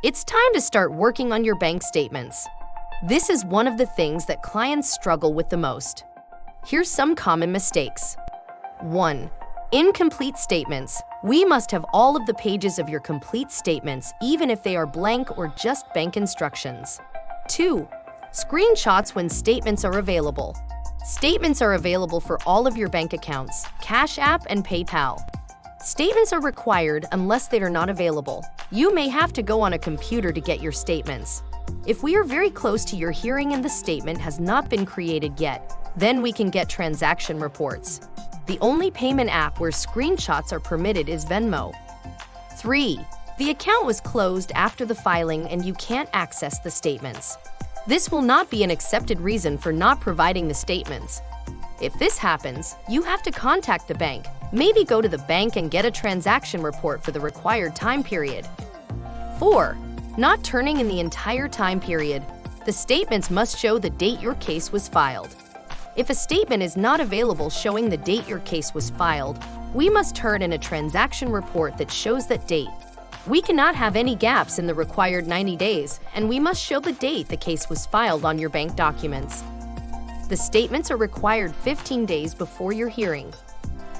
It's time to start working on your bank statements. This is one of the things that clients struggle with the most. Here's some common mistakes. 1. Incomplete statements. We must have all of the pages of your complete statements, even if they are blank or just bank instructions. 2. Screenshots when statements are available. Statements are available for all of your bank accounts, Cash App, and PayPal. Statements are required unless they are not available. You may have to go on a computer to get your statements. If we are very close to your hearing and the statement has not been created yet, then we can get transaction reports. The only payment app where screenshots are permitted is Venmo. 3. The account was closed after the filing and you can't access the statements. This will not be an accepted reason for not providing the statements. If this happens, you have to contact the bank. Maybe go to the bank and get a transaction report for the required time period. 4. Not turning in the entire time period. The statements must show the date your case was filed. If a statement is not available showing the date your case was filed, we must turn in a transaction report that shows that date. We cannot have any gaps in the required 90 days, and we must show the date the case was filed on your bank documents. The statements are required 15 days before your hearing.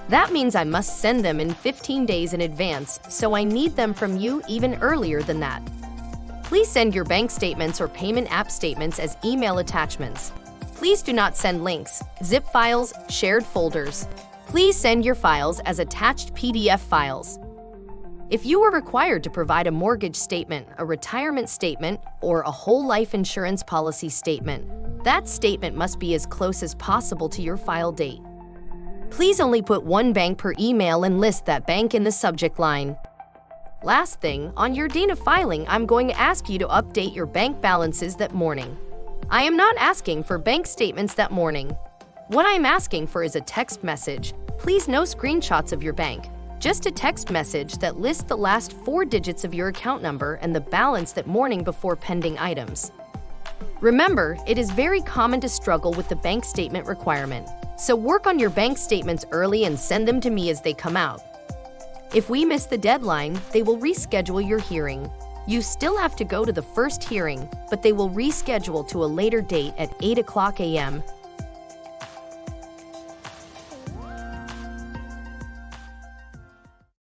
That means I must send them in 15 days in advance, so I need them from you even earlier than that. Please send your bank statements or payment app statements as email attachments. Please do not send links, zip files, shared folders. Please send your files as attached PDF files. If you are required to provide a mortgage statement, a retirement statement, or a whole life insurance policy statement, that statement must be as close as possible to your file date. Please only put one bank per email and list that bank in the subject line. Last thing, on your date of filing, I'm going to ask you to update your bank balances that morning. I am not asking for bank statements that morning. What I'm asking for is a text message. Please no screenshots of your bank. Just a text message that lists the last 4 digits of your account number and the balance that morning before pending items. Remember, it is very common to struggle with the bank statement requirement, so work on your bank statements early and send them to me as they come out. If we miss the deadline, they will reschedule your hearing. You still have to go to the first hearing, but they will reschedule to a later date at 8 o'clock a.m.